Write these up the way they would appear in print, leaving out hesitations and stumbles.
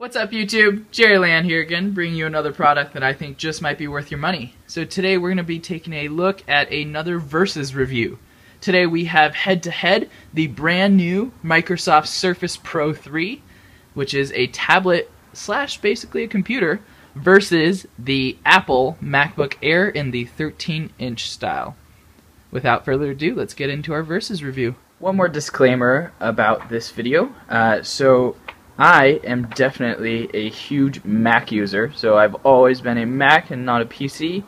What's up YouTube? Jerry Land here again, bringing you another product that I think just might be worth your money. So today we're going to be taking a look at another Versus review. Today we have head-to-head the brand new Microsoft Surface Pro 3, which is a tablet slash basically a computer, versus the Apple MacBook Air in the 13-inch style. Without further ado, let's get into our Versus review. One more disclaimer about this video. I am definitely a huge Mac user, so I've always been a Mac and not a PC.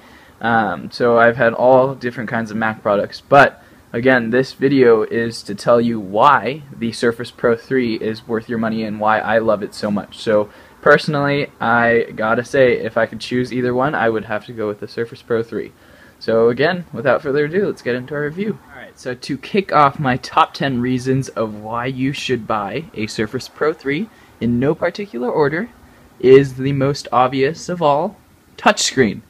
So I've had all different kinds of Mac products. But again, this video is to tell you why the Surface Pro 3 is worth your money and why I love it so much. So personally, I gotta say, if I could choose either one, I would have to go with the Surface Pro 3. So again, without further ado, let's get into our review. Alright, so to kick off my top 10 reasons of why you should buy a Surface Pro 3, in no particular order, is the most obvious of all, touchscreen.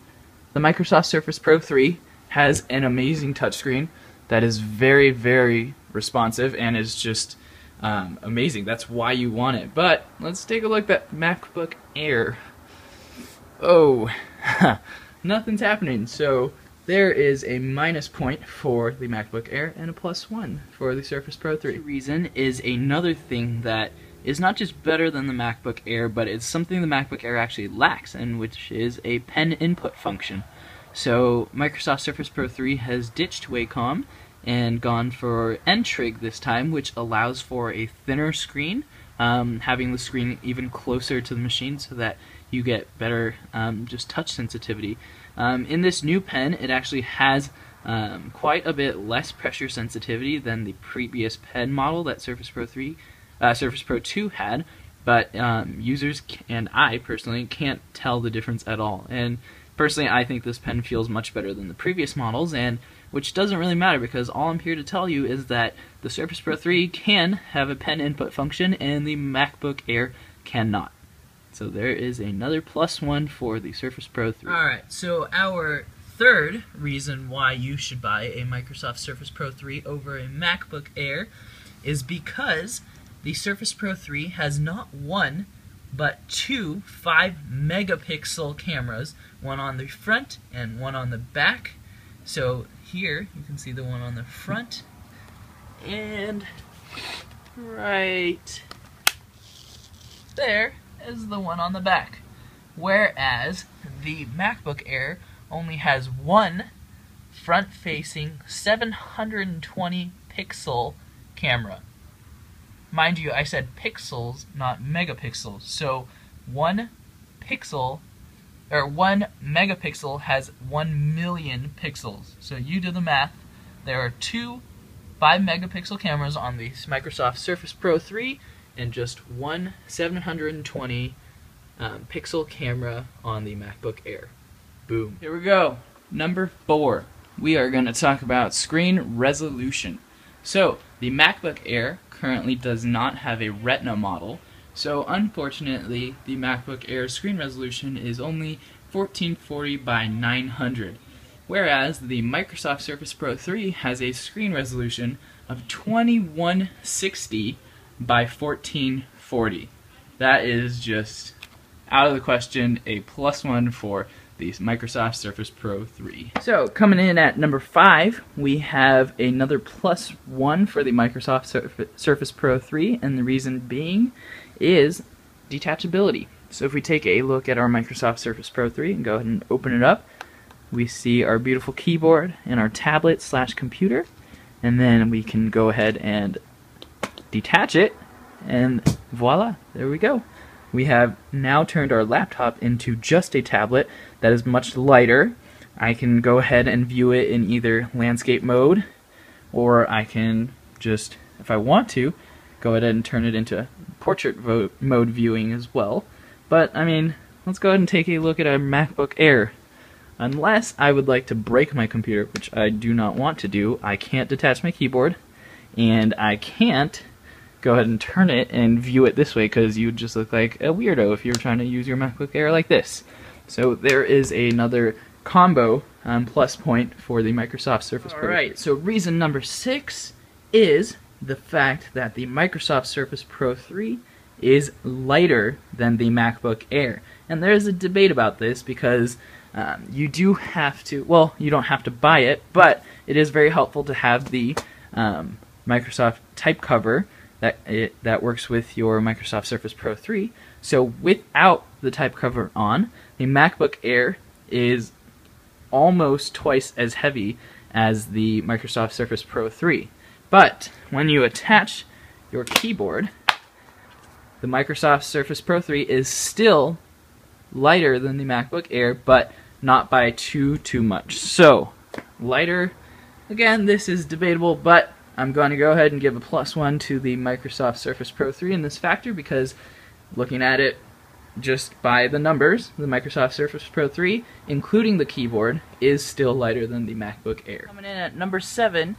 The Microsoft Surface Pro 3 has an amazing touchscreen that is very, very responsive and is just amazing. That's why you want it. But let's take a look at MacBook Air. Oh, nothing's happening. So there is a minus point for the MacBook Air and a +1 for the Surface Pro 3. The reason is another thing that is not just better than the MacBook Air, but it's something the MacBook Air actually lacks, and which is a pen input function. So Microsoft Surface Pro 3 has ditched Wacom and gone for N-Trig this time, which allows for a thinner screen, having the screen even closer to the machine so that you get better just touch sensitivity. In this new pen, it actually has quite a bit less pressure sensitivity than the previous pen model that Surface Pro 2 had, but users and I personally can't tell the difference at all. And personally, I think this pen feels much better than the previous models, and which doesn't really matter because all I'm here to tell you is that the Surface Pro 3 can have a pen input function and the MacBook Air cannot. So there is another +1 for the Surface Pro 3. Alright, so our third reason why you should buy a Microsoft Surface Pro 3 over a MacBook Air is because the Surface Pro 3 has not one, but two 5-megapixel cameras, one on the front and one on the back. So here you can see the one on the front, and right there is the one on the back. Whereas the MacBook Air only has one front-facing 720 pixel camera. Mind you, I said pixels, not megapixels. So 1 megapixel has 1 million pixels. So you do the math. There are two 5-megapixel cameras on the Microsoft Surface Pro 3 and just one 720 pixel camera on the MacBook Air. Boom. Here we go. Number 4. We are going to talk about screen resolution. So the MacBook Air currently does not have a Retina model, so unfortunately the MacBook Air screen resolution is only 1440 by 900, whereas the Microsoft Surface Pro 3 has a screen resolution of 2160 by 1440. That is just out of the question, a +1 for the Microsoft Surface Pro 3. So coming in at number 5, we have another +1 for the Microsoft Surface Pro 3, and the reason being is detachability. So if we take a look at our Microsoft Surface Pro 3 and go ahead and open it up, we see our beautiful keyboard and our tablet slash computer, and then we can go ahead and detach it, and voila, there we go. We have now turned our laptop into just a tablet that is much lighter. I can go ahead and view it in either landscape mode, or I can just, if I want to, go ahead and turn it into portrait mode viewing as well. But, I mean, let's go ahead and take a look at a MacBook Air. Unless I would like to break my computer, which I do not want to do, I can't detach my keyboard, and I can't go ahead and turn it and view it this way, because you would just look like a weirdo if you were trying to use your MacBook Air like this. So there is another combo plus point for the Microsoft Surface Pro. Alright, so reason number 6 is the fact that the Microsoft Surface Pro 3 is lighter than the MacBook Air. And there is a debate about this because you do have to, well, you don't have to buy it, but it is very helpful to have the Microsoft type cover that works with your Microsoft Surface Pro 3. So without the type cover on, the MacBook Air is almost twice as heavy as the Microsoft Surface Pro 3. But when you attach your keyboard, the Microsoft Surface Pro 3 is still lighter than the MacBook Air, but not by too much. So, lighter, again, this is debatable, but I'm going to go ahead and give a +1 to the Microsoft Surface Pro 3 in this factor because looking at it just by the numbers, the Microsoft Surface Pro 3, including the keyboard, is still lighter than the MacBook Air. Coming in at number 7,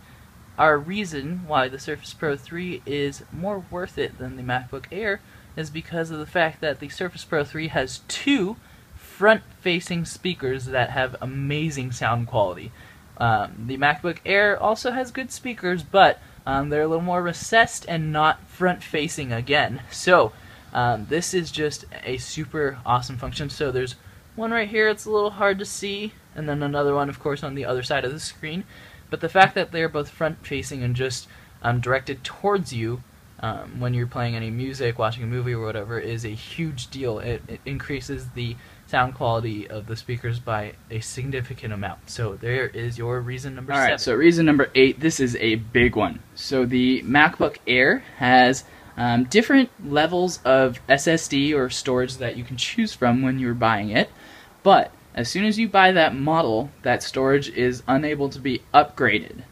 our reason why the Surface Pro 3 is more worth it than the MacBook Air is because of the fact that the Surface Pro 3 has 2 front-facing speakers that have amazing sound quality. The MacBook Air also has good speakers, but they're a little more recessed and not front-facing again. So this is just a super awesome function. So there's one right here, it's a little hard to see, and then another one, of course, on the other side of the screen. But the fact that they're both front-facing and just directed towards you when you're playing any music, watching a movie, or whatever is a huge deal. It increases the sound quality of the speakers by a significant amount. So there is your reason number 7. Alright, so reason number 8, this is a big one. So the MacBook Air has different levels of SSD or storage that you can choose from when you're buying it, but as soon as you buy that model, that storage is unable to be upgraded.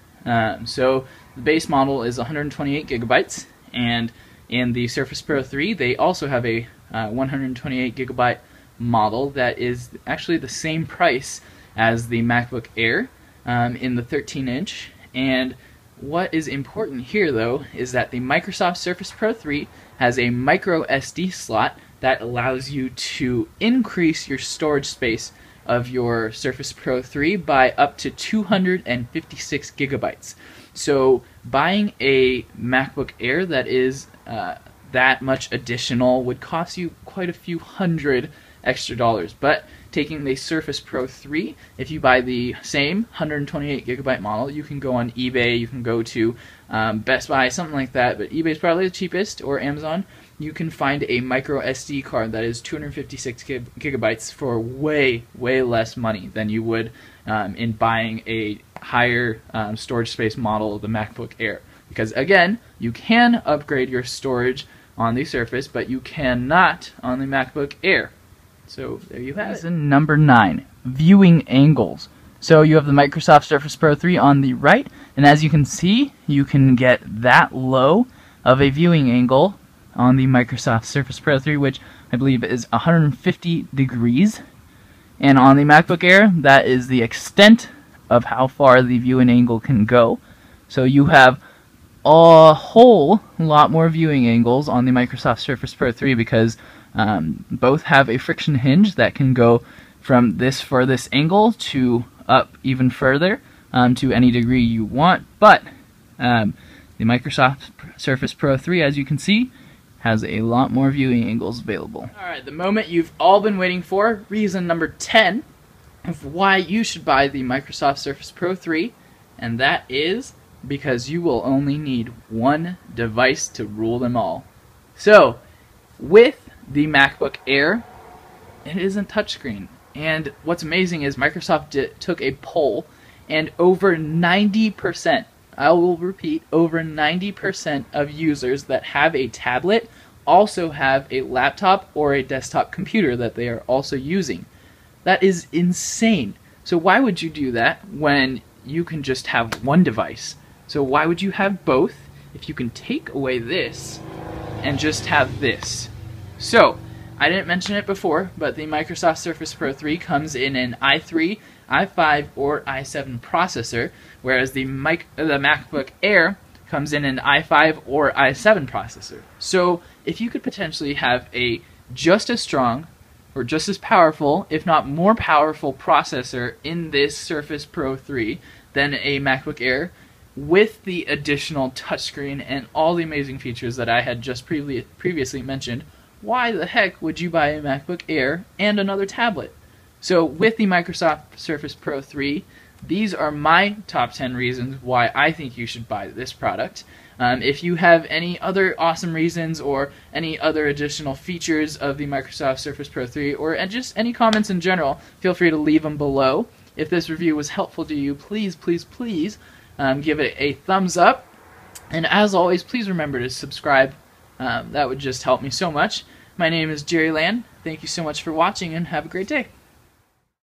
So the base model is 128 gigabytes, and in the Surface Pro 3 they also have a 128 gigabyte model that is actually the same price as the MacBook Air in the 13-inch. And what is important here, though, is that the Microsoft Surface Pro 3 has a micro SD slot that allows you to increase your storage space of your Surface Pro 3 by up to 256 gigabytes. So buying a MacBook Air that is that much additional would cost you quite a few hundred extra dollars. But taking the Surface Pro 3, if you buy the same 128 gigabyte model, you can go on eBay, you can go to Best Buy, something like that, but eBay is probably the cheapest, or Amazon. You can find a micro SD card that is 256 gigabytes for way less money than you would in buying a higher storage space model of the MacBook Air. Because again, you can upgrade your storage on the Surface, but you cannot on the MacBook Air. So there you have it. Reason number 9, viewing angles. So you have the Microsoft Surface Pro 3 on the right, and as you can see, you can get that low of a viewing angle on the Microsoft Surface Pro 3, which I believe is 150 degrees. And on the MacBook Air, that is the extent of how far the viewing angle can go. So you have a whole lot more viewing angles on the Microsoft Surface Pro 3 because both have a friction hinge that can go from this furthest angle to up even further to any degree you want. But the Microsoft Surface Pro 3, as you can see, has a lot more viewing angles available. Alright, the moment you've all been waiting for, reason number 10 of why you should buy the Microsoft Surface Pro 3, and that is because you will only need one device to rule them all. So, with the MacBook Air, it isn't touchscreen. And what's amazing is Microsoft took a poll, and over 90%, I will repeat, over 90% of users that have a tablet also have a laptop or a desktop computer that they are also using. That is insane. So why would you do that when you can just have one device? So why would you have both if you can take away this and just have this? So, I didn't mention it before, but the Microsoft Surface Pro 3 comes in an i3, i5, or i7 processor, whereas the MacBook Air comes in an i5 or i7 processor. So, if you could potentially have a just as strong or just as powerful, if not more powerful processor in this Surface Pro 3 than a MacBook Air, with the additional touchscreen and all the amazing features that I had just previously mentioned, why the heck would you buy a MacBook Air and another tablet? So with the Microsoft Surface Pro 3, these are my top 10 reasons why I think you should buy this product. If you have any other awesome reasons or any other additional features of the Microsoft Surface Pro 3 or just any comments in general, feel free to leave them below. If this review was helpful to you, please, please, please give it a thumbs up. And as always, please remember to subscribe. That would just help me so much. My name is Jerry Land. Thank you so much for watching and have a great day.